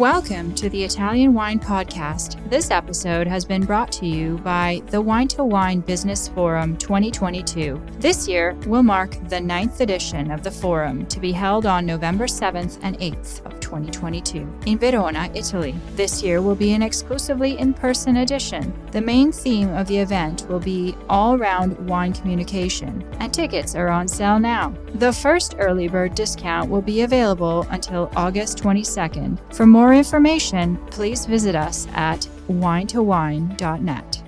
Welcome to the Italian Wine Podcast. This episode has been brought to you by the Wine2Wine Business Forum 2022. This year will mark the 9th edition of the forum to be held on November 7th and 8th of 2022 in Verona, Italy. This year will be an exclusively in-person edition. The main theme of the event will be all-round wine communication, and tickets are on sale now. The first early bird discount will be available until August 22nd. For more information, please visit us at wine2wine.net.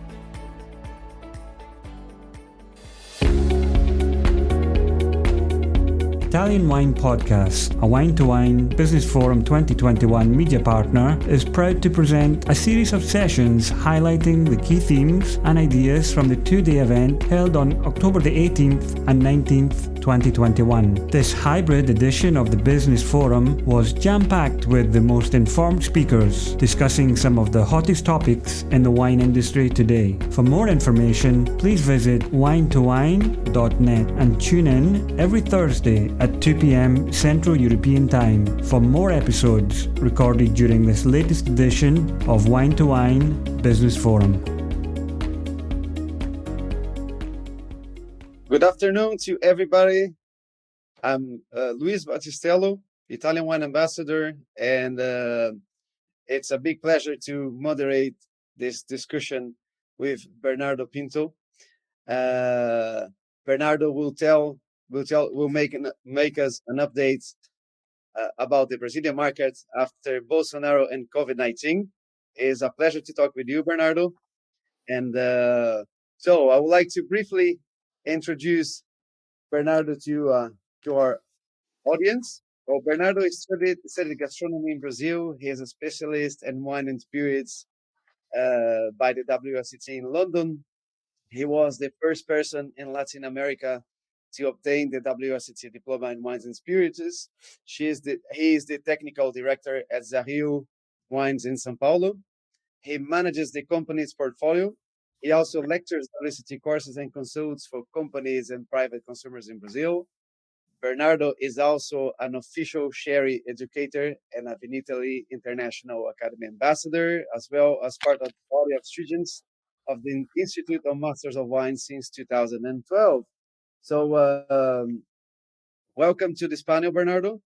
Italian Wine Podcast, a Wine2Wine Business Forum 2021 media partner, is proud to present a series of sessions highlighting the key themes and ideas from the two-day event held on October the 18th and 19th, 2021. This hybrid edition of the Business Forum was jam-packed with the most informed speakers discussing some of the hottest topics in the wine industry today. For more information, please visit wine2wine.net and tune in every Thursday at 2 p.m. Central European Time for more episodes recorded during this latest edition of Wine2Wine Business Forum. Good afternoon to everybody. I'm Luis Battistello, Italian Wine Ambassador, and it's a big pleasure to moderate this discussion with Bernardo Pinto. Bernardo will make us an update about the Brazilian market after Bolsonaro and COVID-19. It's a pleasure to talk with you, Bernardo. And so I would like to briefly introduce Bernardo to our audience. Well, Bernardo studied gastronomy in Brazil. He is a specialist in wine and spirits by the WSET in London. He was the first person in Latin America to obtain the WSET Diploma in Wines and Spirits. He is the technical director at Zahil Wines in São Paulo. He manages the company's portfolio. He also lectures WSET courses and consults for companies and private consumers in Brazil. Bernardo is also an official Sherry Educator and a Vinitaly International Academy Ambassador, as well as part of the body of students of the Institute of Masters of Wine since 2012. So welcome to this panel, Bernardo.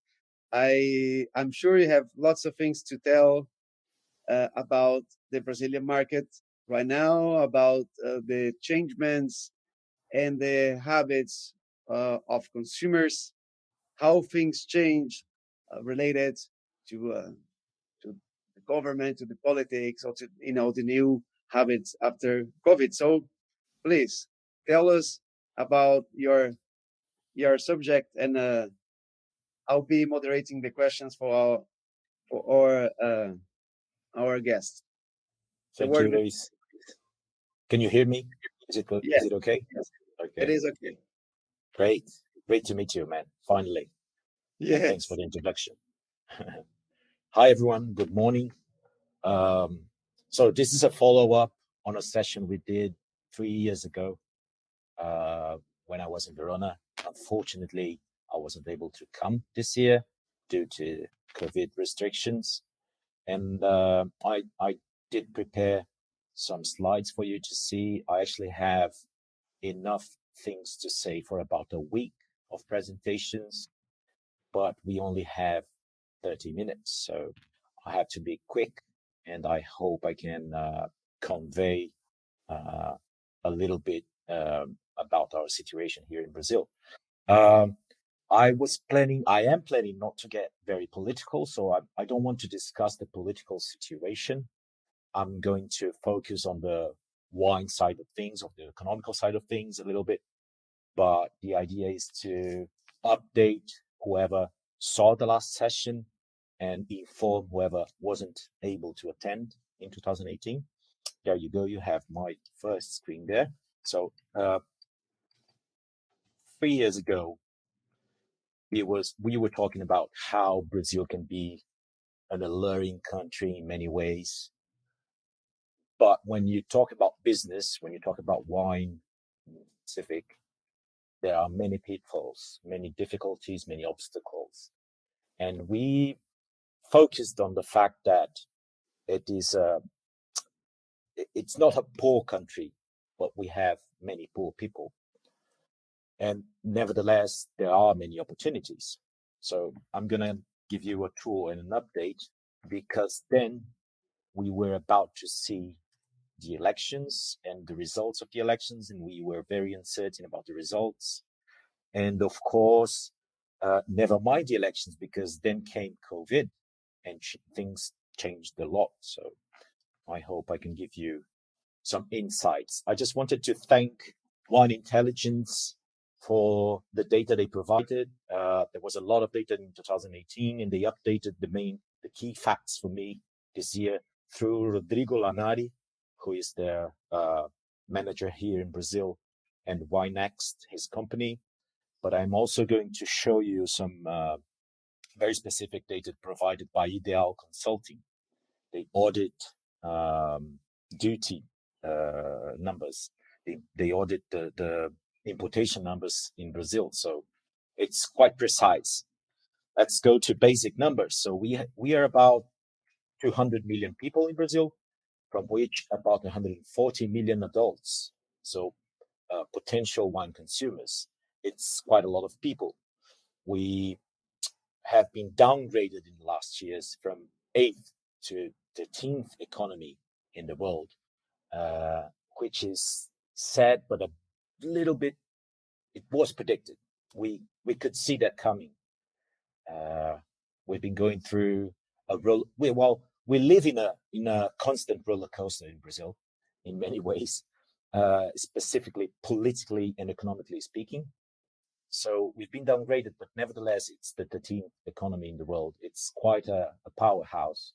I'm sure you have lots of things to tell about the Brazilian market right now, about the changements and the habits of consumers, how things change related to the government, to the politics, or to the new habits after COVID. So please tell us about your subject, and I'll be moderating the questions for our guests. Thank you, Luis. Can you hear me? Is it okay? Yes. Okay. It is okay. Great to meet you, man. Finally. Yeah. Thanks for the introduction. Hi, everyone. Good morning. So this is a follow-up on a session we did 3 years ago when I was in Verona. Unfortunately, I wasn't able to come this year due to COVID restrictions. And I did prepare some slides for you to see. I actually have enough things to say for about a week of presentations, but we only have 30 minutes. So I have to be quick, and I hope I can convey a little bit about our situation here in Brazil. I am planning not to get very political, so I don't want to discuss the political situation. I'm going to focus on the wine side of things, or the economical side of things a little bit. But the idea is to update whoever saw the last session and inform whoever wasn't able to attend in 2018. There you go. You have my first screen there. So 3 years ago, we were talking about how Brazil can be an alluring country in many ways. But when you talk about business, when you talk about wine specific, there are many pitfalls, many difficulties, many obstacles. And we focused on the fact that it's not a poor country, but we have many poor people. And nevertheless, there are many opportunities. So I'm going to give you a tour and an update, because then we were about to see the elections and the results of the elections, and we were very uncertain about the results. And of course, never mind the elections, because then came COVID and things changed a lot. So I hope I can give you some insights. I just wanted to thank Wine Intelligence for the data they provided. There was a lot of data in 2018, and they updated the key facts for me this year through Rodrigo Lanari, who is their manager here in Brazil, and WineNext, his company. But I'm also going to show you some very specific data provided by Ideal Consulting. They audit duty numbers. They audit the importation numbers in Brazil. So it's quite precise. Let's go to basic numbers. So we are about 200 million people in Brazil, from which about 140 million adults. So potential wine consumers. It's quite a lot of people. We have been downgraded in the last years from 8th to 13th economy in the world, which is sad, but a little bit, it was predicted. We could see that coming. We've been going through we live in a constant roller coaster in Brazil, in many ways, specifically politically and economically speaking. So we've been downgraded, but nevertheless, it's the 13th economy in the world. It's quite a powerhouse.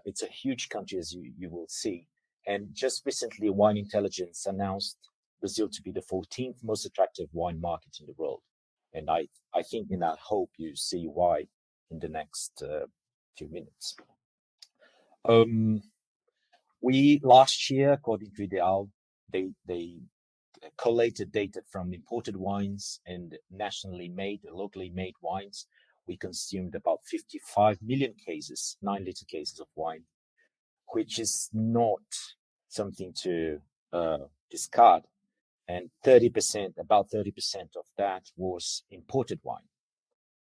It's a huge country, as you will see. And just recently, Wine Intelligence announced Brazil to be the 14th most attractive wine market in the world. And I think, and I hope you see why in the next few minutes. We last year, according to Ideal, they collated data from imported wines and locally made wines. We consumed about 55 million cases, 9-liter cases of wine, which is not something to discard. And about 30% of that was imported wine.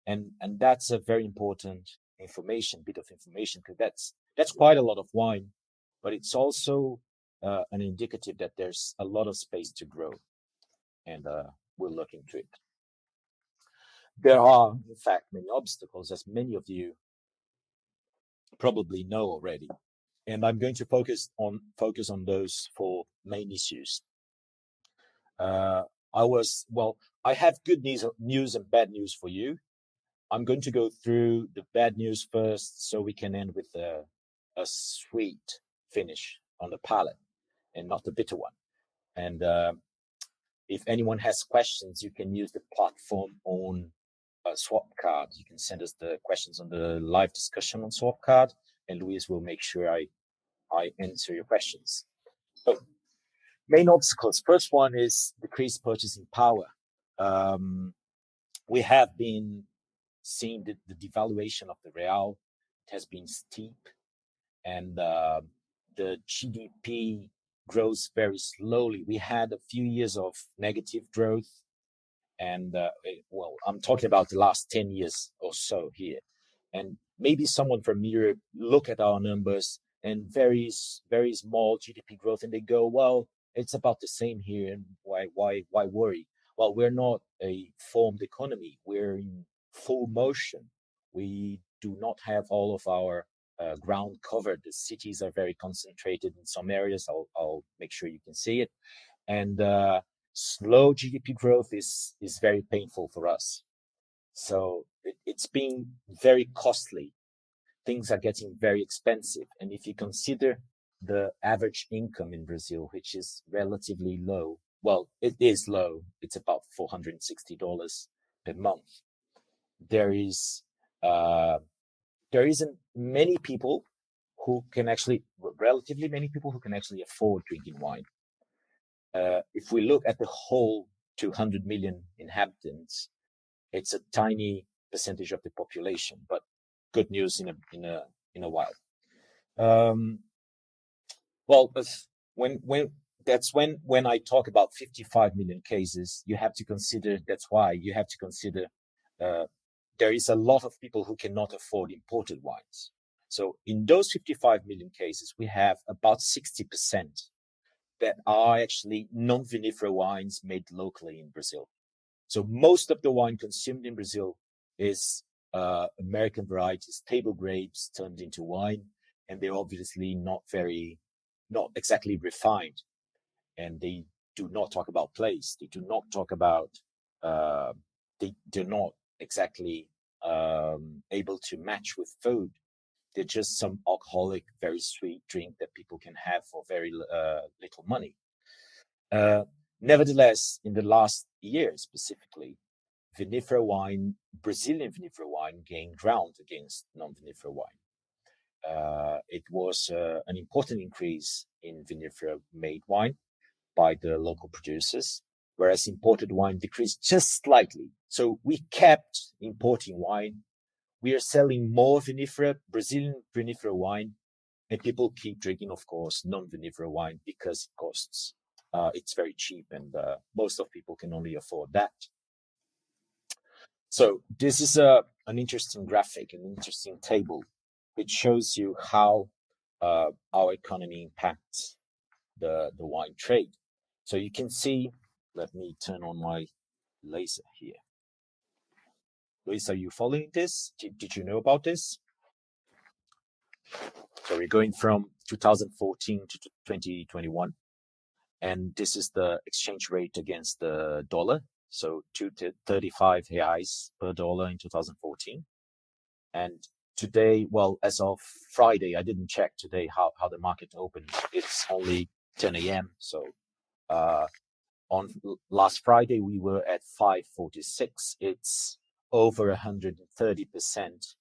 And that's a very important bit of information, because that's quite a lot of wine, but it's also an indicative that there's a lot of space to grow, and we'll look into it. There are, in fact, many obstacles, as many of you probably know already, and I'm going to focus on those 4 main issues. I have good news and bad news for you. I'm going to go through the bad news first, so we can end with a sweet finish on the palate and not a bitter one. And if anyone has questions, you can use the platform on Swapcard. You can send us the questions on the live discussion on Swapcard, and Luis will make sure I answer your questions. So, main obstacles. First one is decreased purchasing power. We have been seeing the devaluation of the real. It has been steep, and the GDP grows very slowly. We had a few years of negative growth, and I'm talking about the last 10 years or so here. And maybe someone from Europe look at our numbers and very, very small GDP growth, and they go, well, it's about the same here, and why worry? Well, we're not a formed economy. We're in full motion. We do not have all of our ground covered. The cities are very concentrated in some areas. I'll make sure you can see it. And slow GDP growth is very painful for us. So it's been very costly. Things are getting very expensive. And if you consider the average income in Brazil, which is relatively low, well, it is low. It's about $460 per month. There isn't many people who can actually, relatively many people who can actually afford drinking wine. If we look at the whole 200 million inhabitants, it's a tiny percentage of the population, but good news in a while. Well, when I talk about 55 million cases, you have to consider. That's why you have to consider there is a lot of people who cannot afford imported wines. So in those 55 million cases, we have about 60% that are actually non-vinifera wines made locally in Brazil. So most of the wine consumed in Brazil is American varieties, table grapes turned into wine, and they're obviously not exactly refined. And they do not talk about place. They do not talk about, they're not exactly able to match with food. They're just some alcoholic, very sweet drink that people can have for very little money. Nevertheless, in the last year specifically, Brazilian vinifera wine gained ground against non-vinifera wine. It was an important increase in vinifera-made wine by the local producers, whereas imported wine decreased just slightly. So we kept importing wine. We are selling more Brazilian vinifera wine, and people keep drinking, of course, non-vinifera wine because it costs. It's very cheap, and most of people can only afford that. So this is an interesting graphic, an interesting table, which shows you how our economy impacts the wine trade. So you can see, let me turn on my laser here. Luis, are you following this? Did you know about this? So we're going from 2014 to 2021. And this is the exchange rate against the dollar. So 235 reais per dollar in 2014. And today, well, as of Friday, I didn't check today how the market opened. It's only 10 a.m. So on last Friday, we were at 546. It's over 130%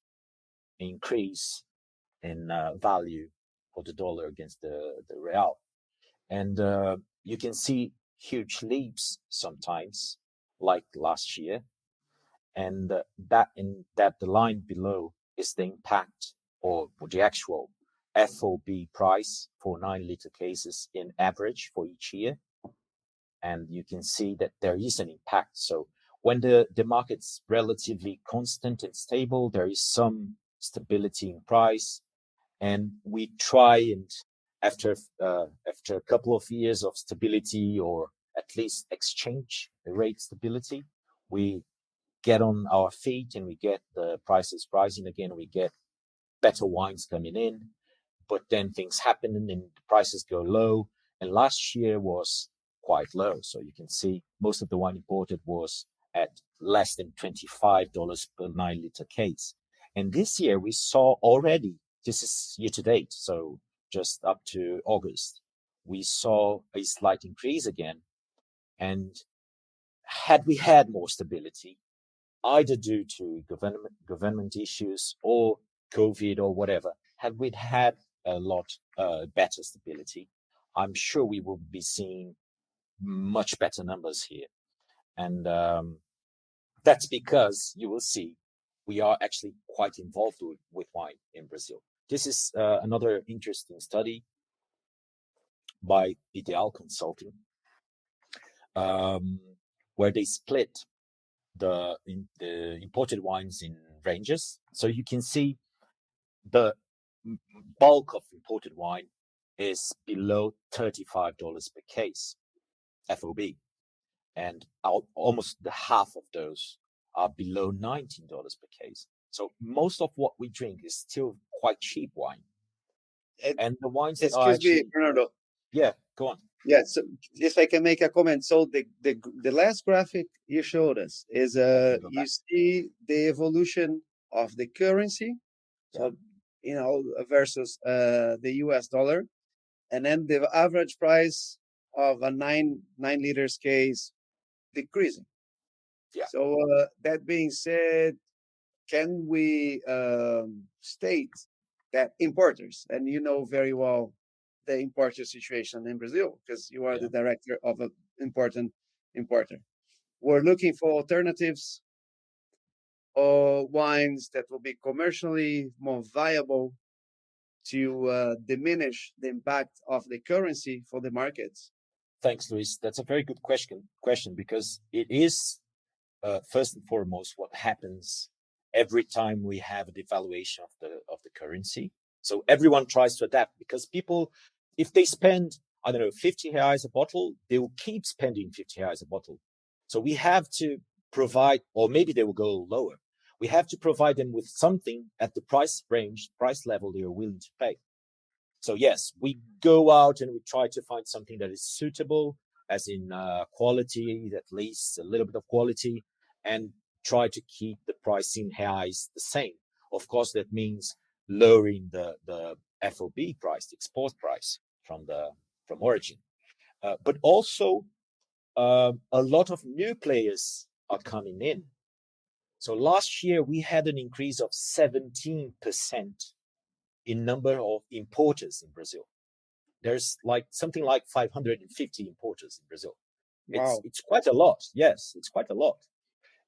increase in value for the dollar against the real. And you can see huge leaps sometimes, like last year. And that the line below is the impact or the actual FOB price for 9-liter cases in average for each year. And you can see that there is an impact. So when the market's relatively constant and stable, there is some stability in price. And we try, and after a couple of years of stability, or at least exchange rate stability, we get on our feet and we get the prices rising again. We get better wines coming in, but then things happen and the prices go low. And last year was quite low. So you can see most of the wine imported was at less than $25 per 9-liter case. And this year we saw already, this is year to date, so just up to August, we saw a slight increase again. And had we had more stability, either due to government issues or COVID or whatever, had we had a lot better stability, I'm sure we will be seeing much better numbers here. And that's because you will see we are actually quite involved with wine in Brazil. This is another interesting study by Ideal Consulting, where they split the imported wines in ranges. So you can see the bulk of imported wine is below $35 per case FOB, and almost the half of those are below $19 per case. So most of what we drink is still quite cheap wine. And the wines that are actually... Excuse me, Bernardo. Yeah, go on. Yeah, so if I can make a comment. So the last graphic you showed us is you see the evolution of the currency, so versus the US dollar, and then the average price of a 9 liters case decreasing. Yeah. So that being said, can we state that importers, and you know very well the importer situation in Brazil because you are the director of an important importer, we're looking for alternatives or wines that will be commercially more viable to diminish the impact of the currency for the markets? Thanks, Luis. That's a very good question because it is first and foremost what happens every time we have a devaluation of the currency. So everyone tries to adapt because people, if they spend, I don't know, 50 reais a bottle, they will keep spending 50 reais a bottle. So we have to provide, or maybe they will go lower. We have to provide them with something at the price range, price level they are willing to pay. So yes, we go out and we try to find something that is suitable, as in quality, at least a little bit of quality, and try to keep the price in reais the same. Of course, that means lowering the FOB price, the export price from origin. But also, a lot of new players are coming in. So last year we had an increase of 17% in number of importers in Brazil. There's something like 550 importers in Brazil. Wow. It's quite a lot. Yes, it's quite a lot.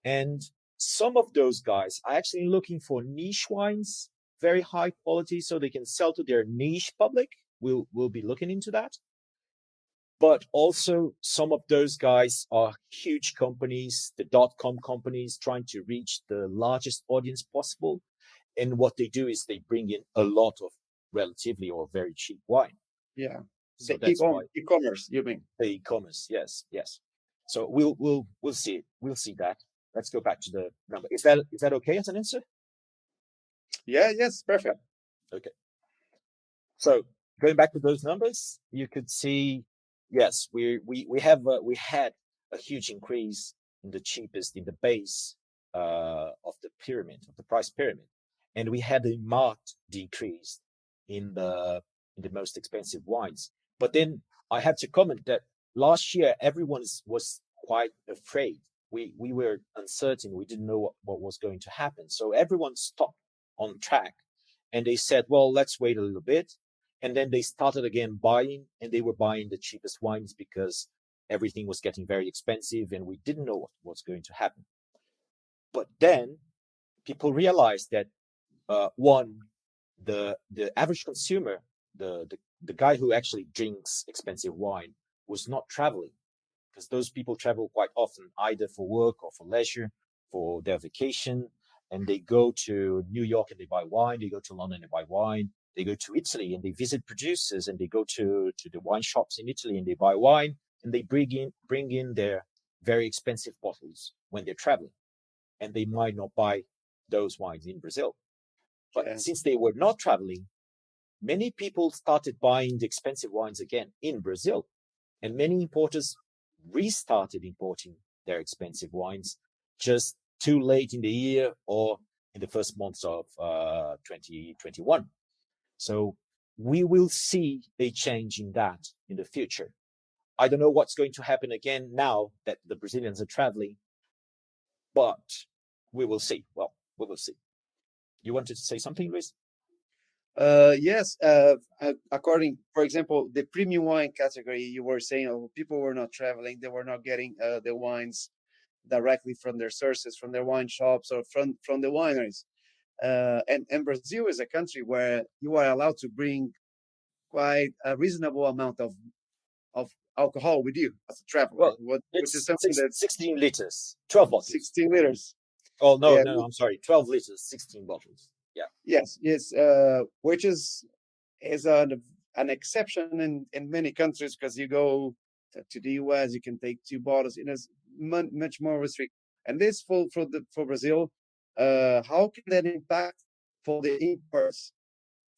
And some of those guys are actually looking for niche wines, very high quality, so they can sell to their niche public. We'll be looking into that. But also some of those guys are huge companies, the .com companies, trying to reach the largest audience possible. And what they do is they bring in a lot of relatively or very cheap wine. Yeah. So the e-commerce, you mean? The e-commerce, yes. So we'll see it. We'll see that. Let's go back to the number. Is that okay as an answer? Yeah, yes, perfect. Okay. So going back to those numbers, you could see, yes, we had a huge increase in the base of the pyramid, of the price pyramid, and we had a marked decrease in the most expensive wines. But then I had to comment that last year everyone was quite afraid. We were uncertain. We didn't know what was going to happen. So everyone stopped on track, and they said, well, let's wait a little bit. And then they started again buying, and they were buying the cheapest wines because everything was getting very expensive and we didn't know what was going to happen. But then people realized that the average consumer, the guy who actually drinks expensive wine, was not traveling, because those people travel quite often either for work or for leisure, for their vacation, and they go to New York and they buy wine, they go to London and buy wine, they go to Italy and they visit producers, and they go to the wine shops in Italy and they buy wine, and they bring in their very expensive bottles when they're traveling, and they might not buy those wines in Brazil. But since they were not traveling, many people started buying the expensive wines again in Brazil, and many importers restarted importing their expensive wines just too late in the year or in the first months of 2021. So we will see a change in that in the future. I don't know what's going to happen again now that the Brazilians are traveling, but we will see. Well, we will see. You wanted to say something, Luis? Yes. According, for example, the premium wine category, you were saying people were not traveling, they were not getting the wines directly from their sources, from their wine shops or from the wineries. And Brazil is a country where you are allowed to bring quite a reasonable amount of alcohol with you as a traveler, which is something that's 16 liters, 12 bottles. 16 liters. Oh, no, I'm sorry. 12 liters, 16 bottles. Yeah. Yes. Which is an exception in many countries, because you go to the US, you can take 2 bottles. It is much more restricted. And this for Brazil, how can that impact for the imports?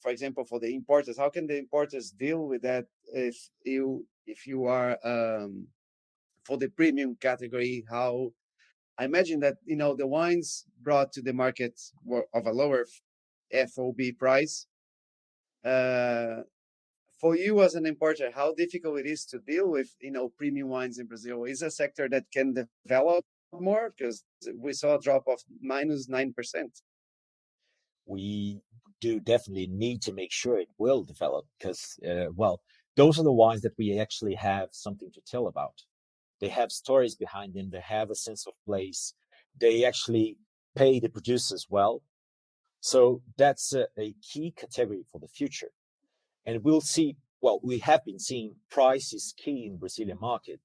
For example, for the importers, how can the importers deal with that if you are for the premium category? How I imagine that the wines brought to the market were of a lower FOB price. For you as an importer, how difficult it is to deal with premium wines in Brazil? Is a sector that can develop more, because we saw a drop of -9%. We do definitely need to make sure it will develop, because those are the wines that we actually have something to tell about. They have stories behind them. They have a sense of place. They pay the producers well. So that's a key category for the future. And we'll see, well, we have been seeing price is key in Brazilian market.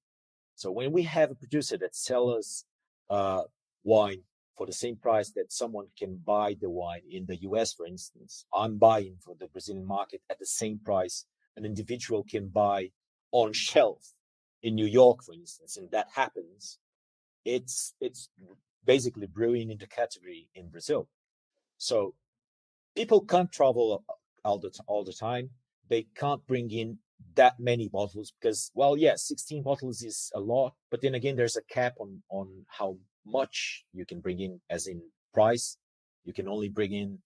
So when we have a producer that sells us wine for the same price that someone can buy the wine in the US, for instance, I'm buying for the Brazilian market at the same price an individual can buy on shelf in New York, for instance, and that happens, it's basically brewing in the category in Brazil. So people can't travel all the time. They can't bring in that many bottles because, well, yes, 16 bottles is a lot, but then again, there's a cap on how much you can bring in, as in price. You can only bring in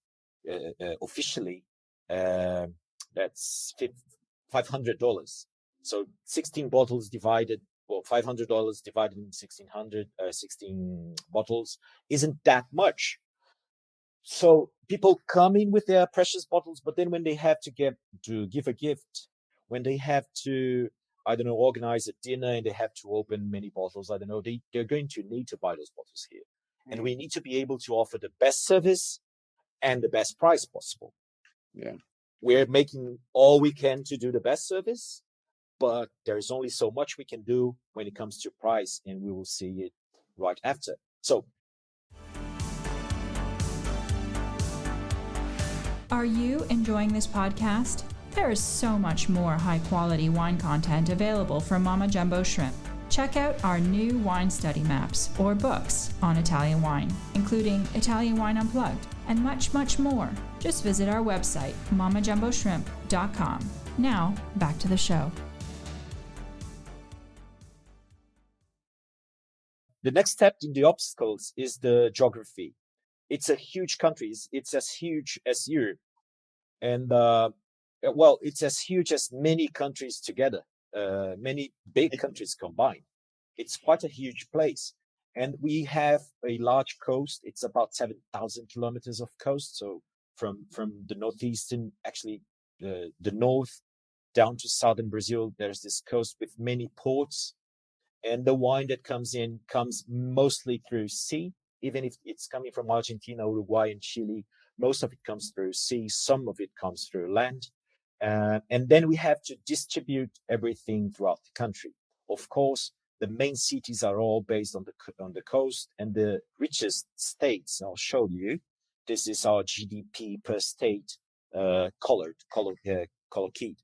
officially, that's $500. So 16 bottles divided, well, $500 divided in 16 bottles isn't that much. So people come in with their precious bottles, but then when they have to give a gift, when they have to, I don't know, organize a dinner and they have to open many bottles, I don't know, they're going to need to buy those bottles here. And we need to be able to offer the best service and the best price possible. Yeah. We're making all we can to do the best service, but there is only so much we can do when it comes to price, and we will see it right after. So, are you enjoying this podcast? There is so much more high-quality wine content available from Mama Jumbo Shrimp. Check out our new wine study maps or books on Italian wine, including Italian Wine Unplugged, and much, much more. Just visit our website, mamajumboshrimp.com. Now, back to the show. the next step in the obstacles is the geography. It's a huge country. It's as huge as Europe. And, well, it's as huge as many countries together, many big countries combined. It's quite a huge place. And we have a large coast. It's about 7,000 kilometers of coast. So from the northeastern, actually the north down to southern Brazil, there's this coast with many ports. And the wine that comes in comes mostly through sea, even if it's coming from Argentina, Uruguay, and Chile. Most of it comes through sea. Some of it comes through land. And then we have to distribute everything throughout the country. Of course, the main cities are all based on the coast, and the richest states, I'll show you. This is our GDP per state, color keyed.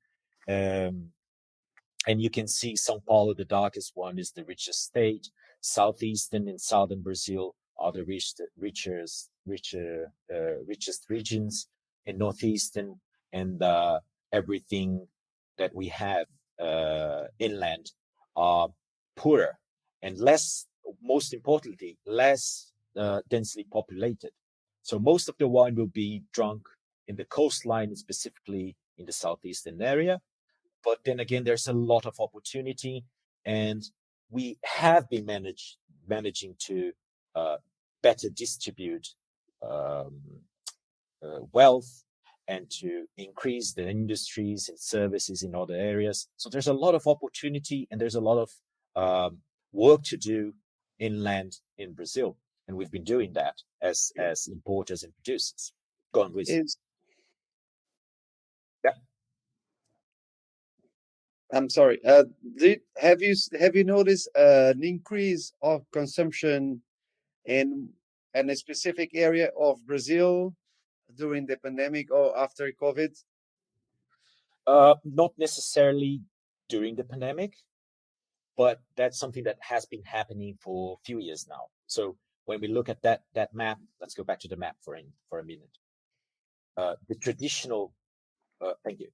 And you can see São Paulo, the darkest one, is the richest state. Southeastern and southern Brazil are the richest regions, and northeastern and everything that we have inland are poorer and less, most importantly, less densely populated. So most of the wine will be drunk in the coastline, specifically in the southeastern area. But then again, there's a lot of opportunity, and we have been managing to better distribute wealth and to increase the industries and services in other areas. So there's a lot of opportunity, and there's a lot of work to do inland in Brazil. And we've been doing that as importers and producers. Go on, Luis. Yeah. I'm sorry. Have you noticed an increase of consumption in a specific area of Brazil during the pandemic or after COVID? Not necessarily during the pandemic, but that's something that has been happening for a few years now. So when we look at that map, let's go back to the map for a minute. The traditional, thank you.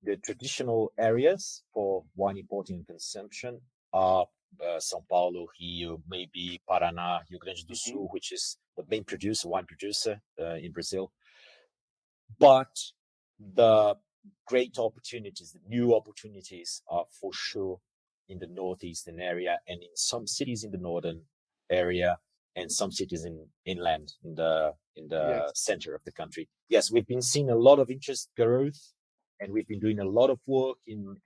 The traditional areas for wine importing and consumption are São Paulo, Rio, maybe Paraná, Rio Grande do Sul, which is the main wine producer in Brazil. But the great opportunities, the new opportunities are for sure in the northeastern area and in some cities in the northern area and some cities inland in the yes. Center of the country. Yes, we've been seeing a lot of interest growth. And we've been doing a lot of work in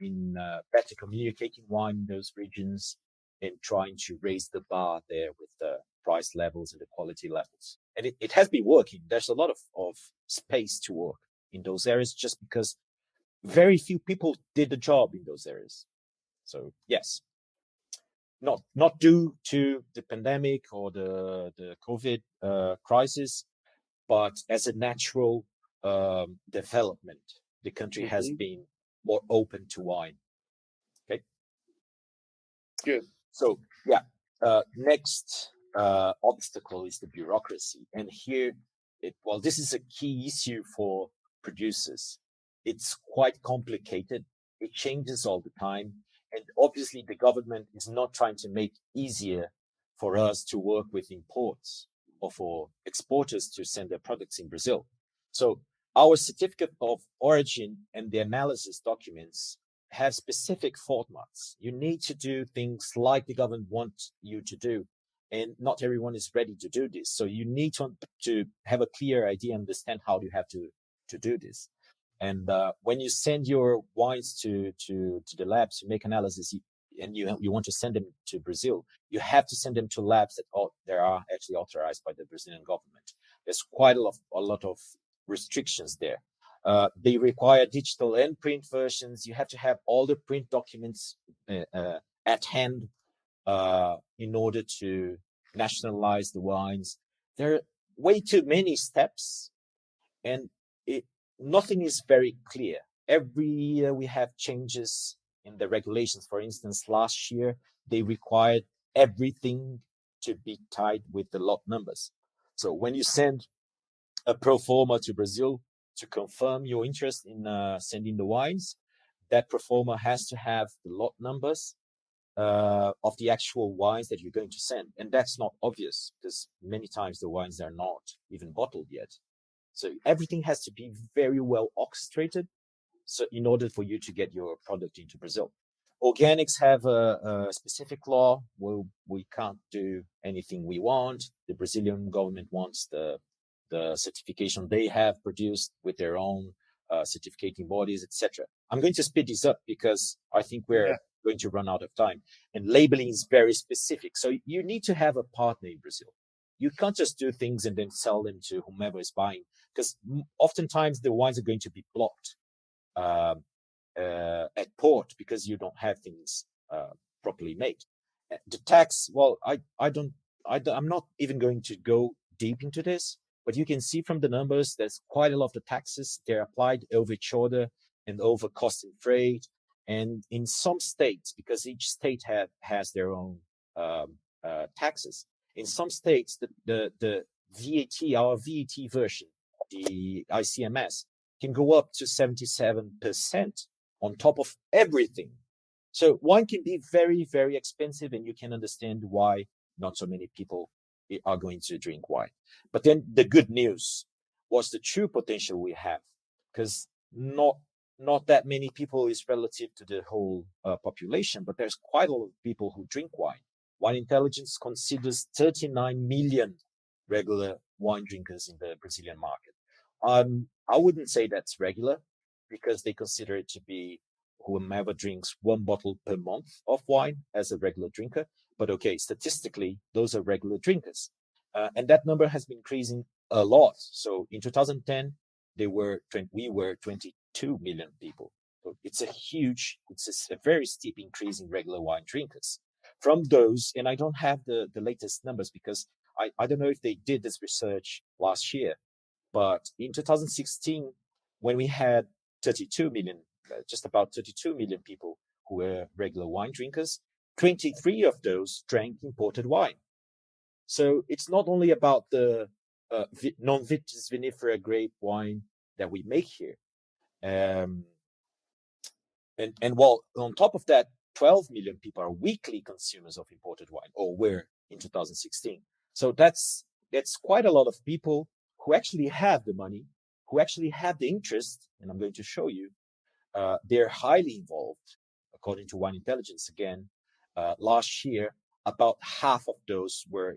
better communicating wine in those regions and trying to raise the bar there with the price levels and the quality levels. And it has been working. There's a lot of space to work in those areas just because very few people did the job in those areas. So yes, not due to the pandemic or the COVID crisis, but as a natural development, the country has been more open to wine. Okay. Good. So yeah, next obstacle is the bureaucracy, and here, this is a key issue for producers. It's quite complicated. It changes all the time, and obviously the government is not trying to make it easier for us to work with imports or for exporters to send their products in Brazil. So our certificate of origin and the analysis documents have specific formats. You need to do things like the government wants you to do, and not everyone is ready to do this. So you need to have a clear idea, understand how you have to do this. And when you send your wines to the labs to make analysis, and you want to send them to Brazil, you have to send them to labs that are actually authorized by the Brazilian government. There's quite a lot of restrictions there. They require digital and print versions. You have to have all the print documents at hand in order to nationalize the wines. There are way too many steps, and nothing is very clear. Every year we have changes in the regulations. For instance, last year they required everything to be tied with the lot numbers. So when you send a pro forma to Brazil to confirm your interest in sending the wines, that pro forma has to have the lot numbers of the actual wines that you're going to send. And that's not obvious because many times the wines are not even bottled yet. So everything has to be very well orchestrated, so in order for you to get your product into Brazil. Organics have a specific law where we can't do anything we want. The Brazilian government wants the certification they have produced with their own certificating bodies, etc. I'm going to speed this up because I think we're going to run out of time. And labeling is very specific. So you need to have a partner in Brazil. You can't just do things and then sell them to whomever is buying, because oftentimes the wines are going to be blocked at port because you don't have things properly made. The tax, I'm not even going to go deep into this, but you can see from the numbers, there's quite a lot of the taxes. They're applied over each other and over cost and freight. And in some states, because each state has their own taxes, in some states, the VAT, our VAT version, the ICMS, can go up to 77% on top of everything. So wine can be very, very expensive, and you can understand why not so many people are going to drink wine. But then the good news was the true potential we have, because not that many people is relative to the whole population, but there's quite a lot of people who drink wine. Wine Intelligence considers 39 million regular wine drinkers in the Brazilian market. I wouldn't say that's regular, because they consider it to be whomever drinks one bottle per month of wine as a regular drinker. But okay, statistically, those are regular drinkers. And that number has been increasing a lot. So in 2010, we were 22 million people. So it's a very steep increase in regular wine drinkers. From those, and I don't have the latest numbers because I don't know if they did this research last year, but in 2016, when we had 32 million, just about 32 million people who were regular wine drinkers, 23 of those drank imported wine. So it's not only about the non-vitis vinifera grape wine that we make here. And while on top of that, 12 million people are weekly consumers of imported wine, or were in 2016. So that's quite a lot of people who actually have the money, who actually have the interest, and I'm going to show you. They're highly involved, according to Wine Intelligence. Again, last year, about half of those were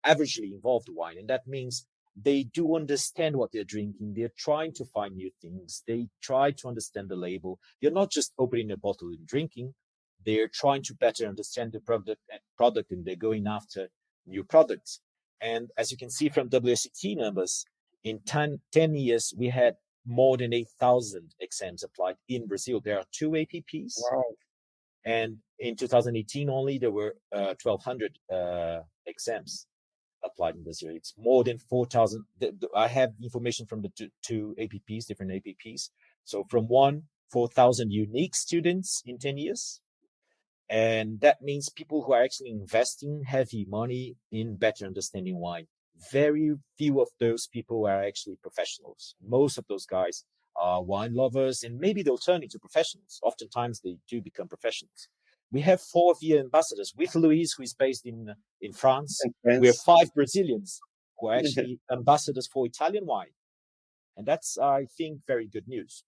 averagely involved in wine, and that means they do understand what they're drinking. They're trying to find new things. They try to understand the label. They're not just opening a bottle and drinking. They're trying to better understand the product, and they're going after new products. And as you can see from WSET numbers, in 10 years, we had more than 8,000 exams applied in Brazil. There are 2 APPs. Wow. And in 2018 only, there were 1,200 exams applied in Brazil. It's more than 4,000. I have information from the two APPs, different APPs. So from 4,000 unique students in 10 years. And that means people who are actually investing heavy money in better understanding wine. Very few of those people are actually professionals. Most of those guys are wine lovers, and maybe they'll turn into professionals. Oftentimes they do become professionals. We have 4 year ambassadors with Luis, who is based in France. We have 5 Brazilians who are actually ambassadors for Italian wine. And that's, I think, very good news.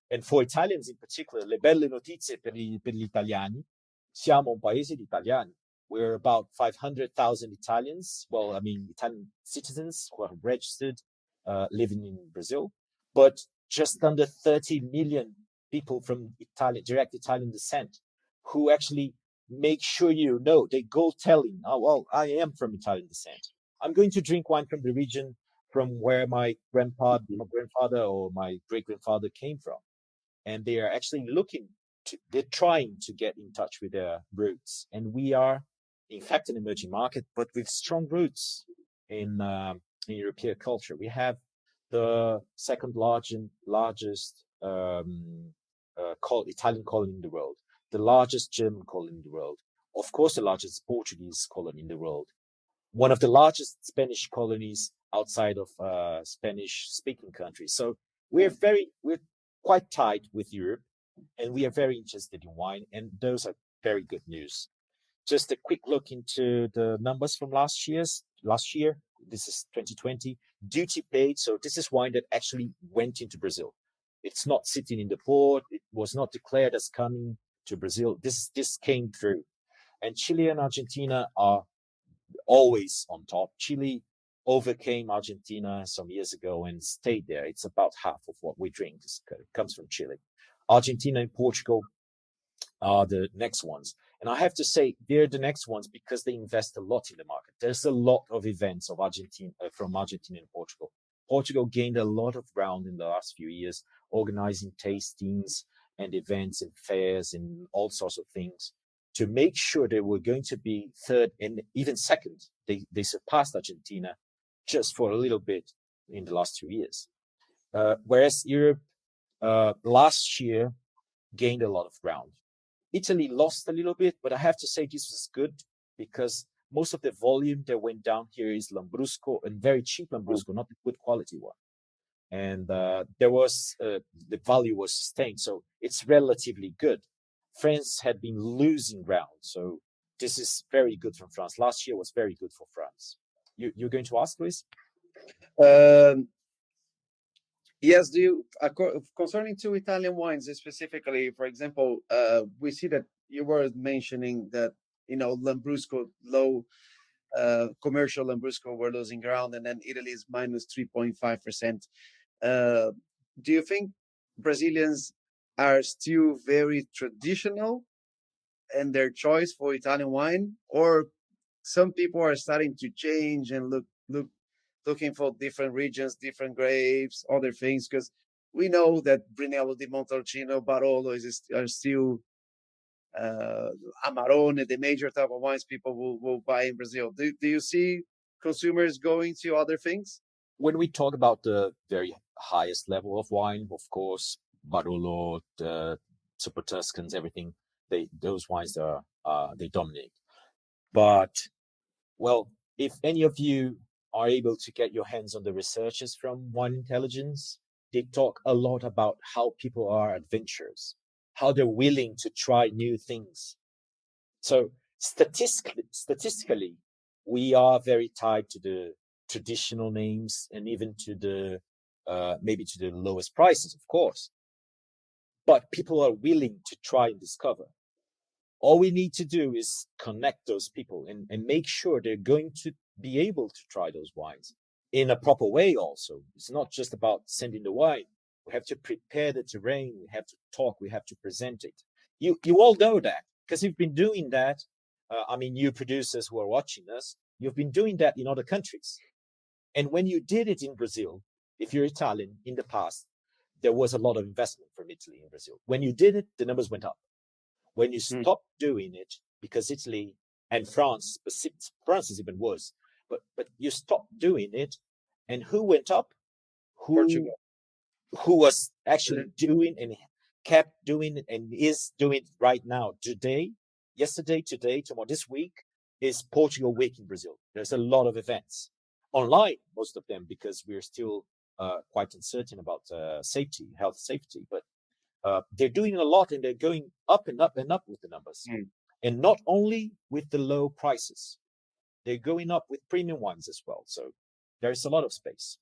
And for Italians in particular, le belle notizie per gli italiani. Siamo un paese di italiani. We're about 500,000 Italians. Well, I mean, Italian citizens who are registered, living in Brazil, but just under 30 million people from direct Italian descent who actually make sure you know, they go telling, oh, well, I am from Italian descent. I'm going to drink wine from the region from where my grandfather or my great-grandfather came from. And they are actually they're trying to get in touch with their roots. And we are, in fact, an emerging market, but with strong roots in European culture. We have the second largest Italian colony in the world, the largest German colony in the world, of course, the largest Portuguese colony in the world, one of the largest Spanish colonies outside of Spanish-speaking countries. So we're quite tight with Europe, and we are very interested in wine, and those are very good news. Just a quick look into the numbers from last year. This is 2020, duty paid. So this is wine that actually went into Brazil. It's not sitting in the port. It was not declared as coming to Brazil. This came through. And Chile and Argentina are always on top. Chile overcame Argentina some years ago and stayed there. It's about half of what we drink. It comes from Chile. Argentina and Portugal are the next ones. And I have to say, they're the next ones because they invest a lot in the market. There's a lot of events of from Argentina and Portugal. Portugal gained a lot of ground in the last few years, organizing tastings and events and fairs and all sorts of things to make sure they were going to be third and even second. They surpassed Argentina just for a little bit in the last 2 years. Whereas Europe last year gained a lot of ground. Italy lost a little bit, but I have to say this was good because most of the volume that went down here is Lambrusco, and very cheap Lambrusco, not the good quality one. And there was the value was sustained, so it's relatively good. France had been losing ground, so this is very good from France. Last year was very good for France. You're going to ask, Luis? Yes, concerning 2 Italian wines specifically, for example, we see that you were mentioning that, Lambrusco, low commercial Lambrusco were losing ground, and then Italy is minus 3.5%. Do you think Brazilians are still very traditional in their choice for Italian wine, or some people are starting to change and looking for different regions, different grapes, other things? Because we know that Brunello di Montalcino, Barolo are still Amarone, the major type of wines people will buy in Brazil. Do you see consumers going to other things? When we talk about the very highest level of wine, of course, Barolo, the Super Tuscans, everything, those wines they dominate. But, well, if any of you are able to get your hands on the researchers from Wine Intelligence, they talk a lot about how people are adventurers, how they're willing to try new things. So statistically, we are very tied to the traditional names and even to the maybe to the lowest prices, of course. But people are willing to try and discover. All we need to do is connect those people and make sure they're going to be able to try those wines in a proper way also. It's not just about sending the wine. We have to prepare the terrain. We have to talk. We have to present it. You all know that because you've been doing that. You producers who are watching us, You've been doing that in other countries. And when you did it in Brazil, if you're Italian, in the past, there was a lot of investment from Italy in Brazil. When you did it, the numbers went up. When you stopped doing it, because Italy and France is even worse, but you stopped doing it, and who went up? Portugal. Who was actually doing and kept doing it and is doing it right now, yesterday, today, tomorrow, this week is Portugal Week in Brazil. There's a lot of events online, most of them, because we're still quite uncertain about health safety, but they're doing a lot, and they're going up and up and up with the numbers. And not only with the low prices, they're going up with premium wines as well. So there's a lot of space.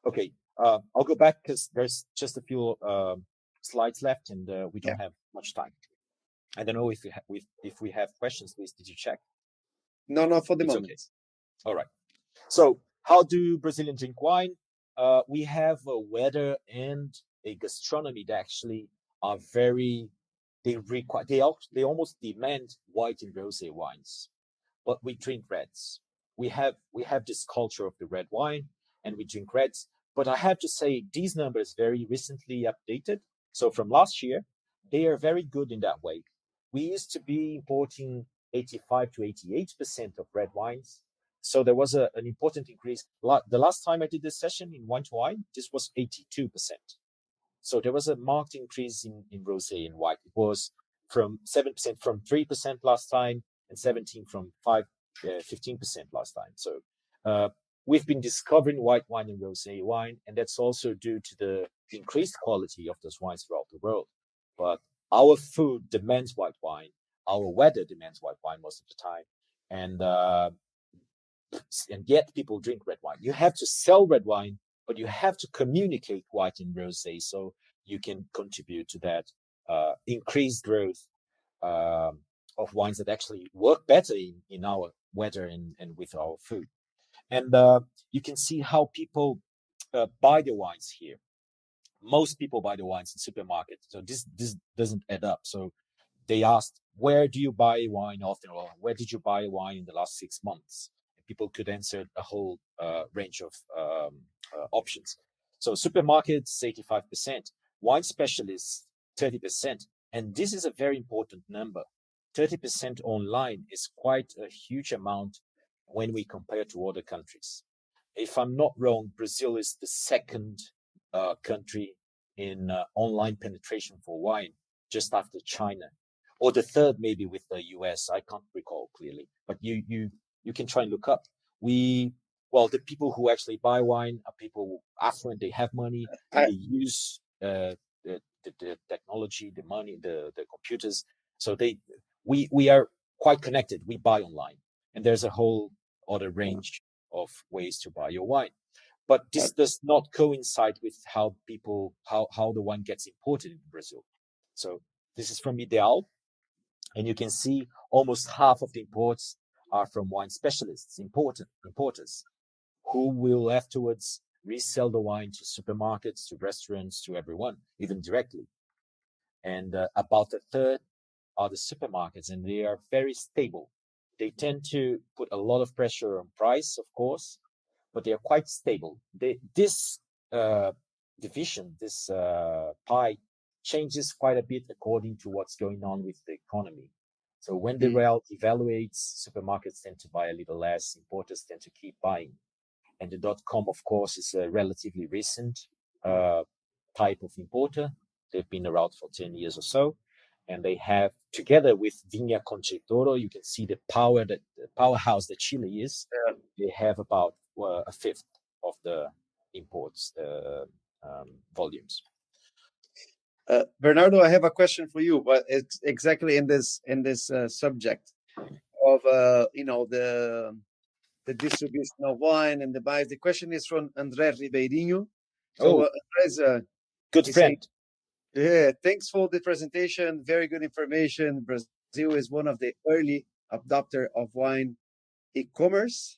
Okay, I'll go back because there's just a few slides left, and we don't have much time. I don't know if we have questions. Please, did you check? No, not for the moment. Okay. All right. So how do Brazilians drink wine? We have a weather and a gastronomy that actually are they almost demand white and rosé wines, but we drink reds. We have this culture of the red wine, and we drink reds. But I have to say, these numbers very recently updated. So from last year, they are very good in that way. We used to be importing 85 to 88% of red wines. So there was an important increase. The last time I did this session in Wine2Wine, this was 82%. So there was a marked increase in rosé and white. It was from 7% from 3% last time, and 17 from 15% last time. So we've been discovering white wine and rosé wine, and that's also due to the increased quality of those wines throughout the world. But our food demands white wine. Our weather demands white wine most of the time, and yet people drink red wine. You have to sell red wine, but you have to communicate white and rosé so you can contribute to that increased growth of wines that actually work better in our weather and with our food. And you can see how people buy the wines here. Most people buy the wines in supermarkets. So this doesn't add up. So they asked, where do you buy wine often? Or where did you buy wine in the last 6 months? And people could answer a whole range of options. So supermarkets, 85%, wine specialists, 30%. And this is a very important number. 30% online is quite a huge amount when we compare to other countries. If I'm not wrong, Brazil is the second country in online penetration for wine, just after China, or the third maybe with the US. I can't recall clearly, but you can try and look up. The people who actually buy wine are people affluent. They have money. They use the technology, the money, the computers. So we are quite connected. We buy online, and there's a whole other range of ways to buy your wine. But this does not coincide with how the wine gets imported in Brazil. So this is from Ideal, and you can see almost half of the imports are from wine specialists, importers, who will afterwards resell the wine to supermarkets, to restaurants, to everyone, even directly. And about a third are the supermarkets, and they are very stable. They tend to put a lot of pressure on price, of course, but they are quite stable. This division, this pie, changes quite a bit according to what's going on with the economy. So when the real devaluates, supermarkets tend to buy a little less, importers tend to keep buying. And the .com, of course, is a relatively recent type of importer. They've been around for 10 years or so. And they have, together with Vinha Concheitoro, you can see the powerhouse that Chile is. They have about a fifth of the imports volumes. Bernardo, I have a question for you, but it's exactly in this subject of the distribution of wine and the buys. The question is from André Ribeirinho. So André's good friend. Yeah, thanks for the presentation. Very good information. Brazil is one of the early adopter of wine e-commerce.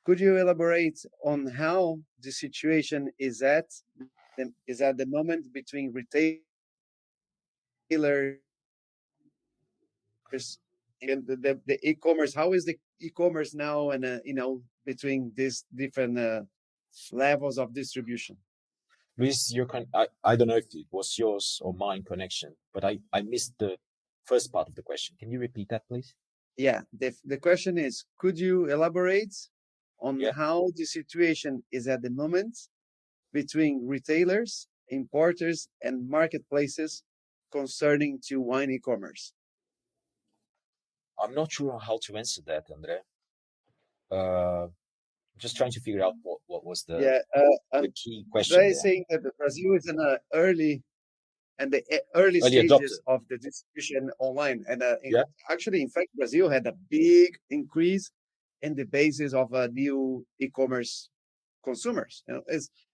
Could you elaborate on how the situation is at the moment between retailers and the e-commerce? How is the e-commerce now, and between these different levels of distribution? Luis, I don't know if it was yours or mine connection, but I missed the first part of the question. Can you repeat that, please? Yeah, the question is, could you elaborate on how the situation is at the moment between retailers, importers, and marketplaces concerning to wine e-commerce? I'm not sure how to answer that, Andre. Just trying to figure out what was the key question. They're saying that Brazil is in the early stages adopter of the distribution online, and actually, in fact, Brazil had a big increase in the basis of new e-commerce consumers.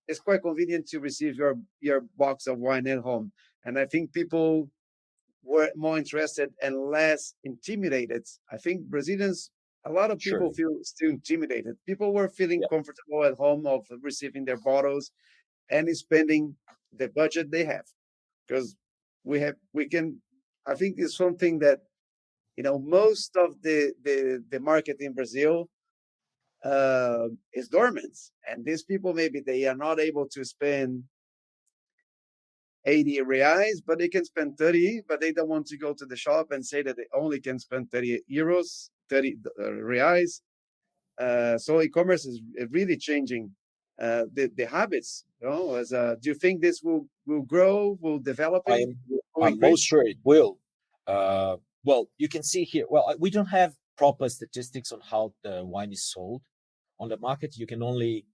It's quite convenient to receive your box of wine at home, and I think people were more interested and less intimidated. I think Brazilians, a lot of people feel still intimidated. People were feeling comfortable at home of receiving their bottles and spending the budget they have, because I think it's something that most of the market in Brazil is dormant, and these people, maybe they are not able to spend 80 reais, but they can spend 30, but they don't want to go to the shop and say that they only can spend 30 euros, 30 reais. So e-commerce is really changing the habits. Do you think this will grow, will develop? I'm most sure it will. Well, you can see here, we don't have proper statistics on how the wine is sold on the market. You can only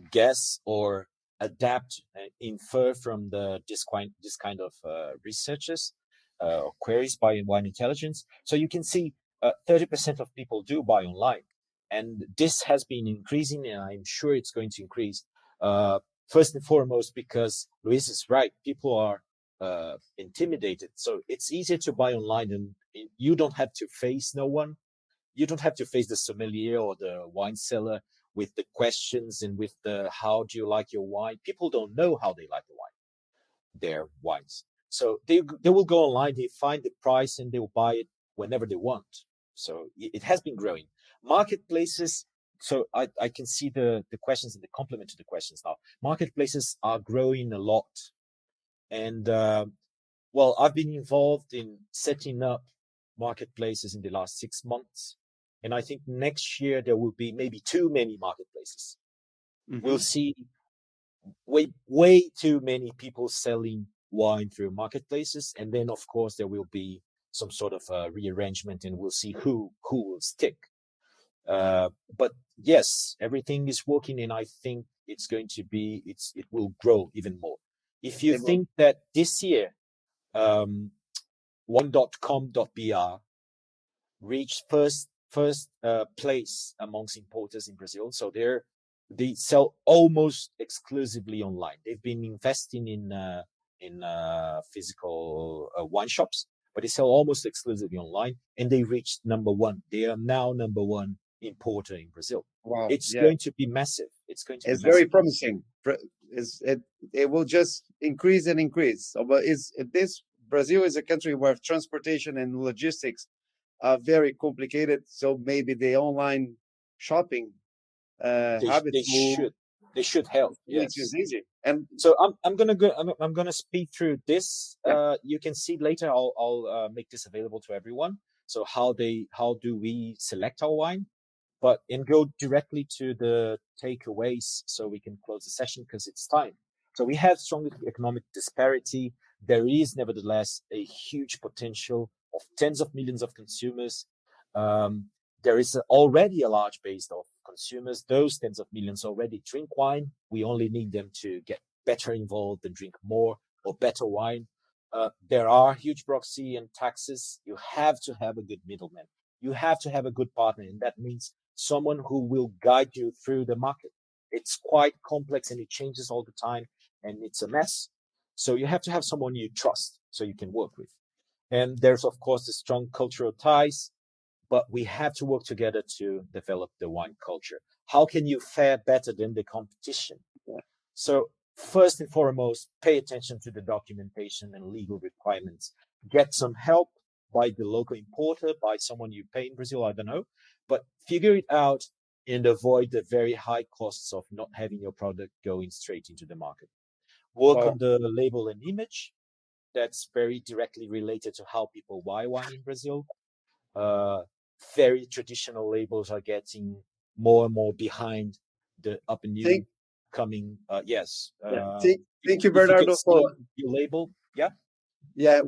guess or adapt and infer from this kind of researches or queries by Wine Intelligence. So you can see 30% of people do buy online, and this has been increasing, and I'm sure it's going to increase. First and foremost, because Luis is right, people are intimidated. So it's easier to buy online, and you don't have to face no one. You don't have to face the sommelier or the wine seller with the questions and with the how do you like your wine. People don't know how they like their wines. So they will go online, they find the price, and they will buy it whenever they want. So it has been growing. Marketplaces, so I can see the questions and the complement to the questions now. Marketplaces are growing a lot. And I've been involved in setting up marketplaces in the last 6 months. And I think next year there will be maybe too many marketplaces. Mm-hmm. We'll see way too many people selling wine through marketplaces. And then, of course, there will be some sort of rearrangement, and we'll see who will stick. But yes, everything is working, and I think it's going to be, it will grow even more. If you think that this year, wine.com.br reached first place amongst importers in Brazil. So they sell almost exclusively online. They've been investing in physical wine shops, but they sell almost exclusively online, and they reached number one. They are now number one importer in Brazil. Wow. It's going to be massive. It's very promising. It will just increase and increase. So, but Brazil is a country where transportation and logistics are very complicated. So maybe the online shopping habits they should help. Yes, it's easy. And so I'm gonna speed through this. You can see later. I'll make this available to everyone. So how do we select our wine? And go directly to the takeaways so we can close the session because it's time. So we have strong economic disparity. There is nevertheless a huge potential of tens of millions of consumers. There is already a large base of consumers. Those tens of millions already drink wine. We only need them to get better involved and drink more or better wine. There are huge bureaucracy and taxes. You have to have a good middleman. You have to have a good partner, and that means someone who will guide you through the market. It's quite complex and it changes all the time and it's a mess. So you have to have someone you trust so you can work with. And there's, of course, the strong cultural ties, but we have to work together to develop the wine culture. How can you fare better than the competition? Yeah. So first and foremost, pay attention to the documentation and legal requirements. Get some help. by the local importer, by someone you pay in Brazil, I don't know. But figure it out and avoid the very high costs of not having your product going straight into the market. Work on the label and image. That's very directly related to how people buy wine in Brazil. Very traditional labels are getting more and more behind the up and new coming. Yes. Thank you, Bernardo, for your label. Yeah. Yeah,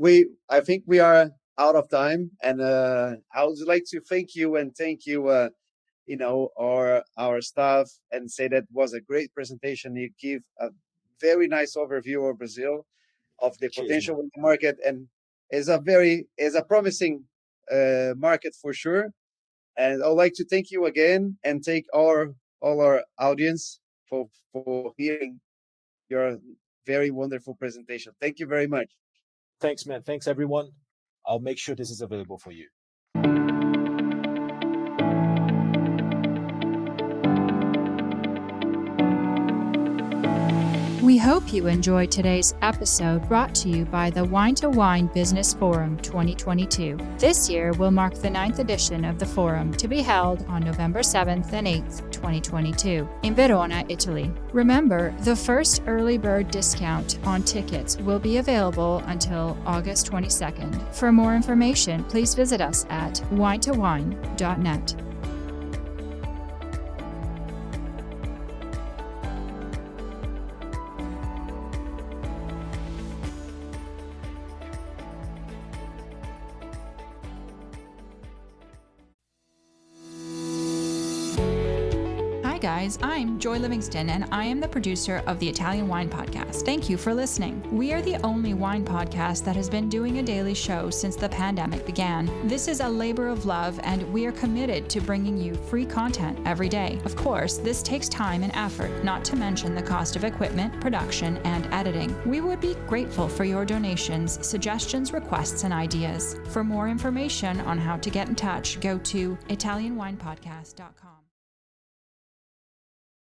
I think we are out of time, and I would like to thank you and thank you, our staff, and say that was a great presentation. You give a very nice overview of Brazil, of the potential in the market, and is a promising market for sure. And I'd like to thank you again, and thank all our audience for hearing your very wonderful presentation. Thank you very much. Thanks, man. Thanks, everyone. I'll make sure this is available for you. We hope you enjoyed today's episode, brought to you by the Wine2Wine Business Forum 2022. This year will mark the 9th edition of the forum, to be held on November 7th and 8th, 2022, in Verona, Italy. Remember, the first early bird discount on tickets will be available until August 22nd. For more information, please visit us at wine2wine.net. Guys, I'm Joy Livingston, and I am the producer of the Italian Wine Podcast. Thank you for listening. We are the only wine podcast that has been doing a daily show since the pandemic began. This is a labor of love, and we are committed to bringing you free content every day. Of course, this takes time and effort, not to mention the cost of equipment, production, and editing. We would be grateful for your donations, suggestions, requests, and ideas. For more information on how to get in touch, go to ItalianWinePodcast.com.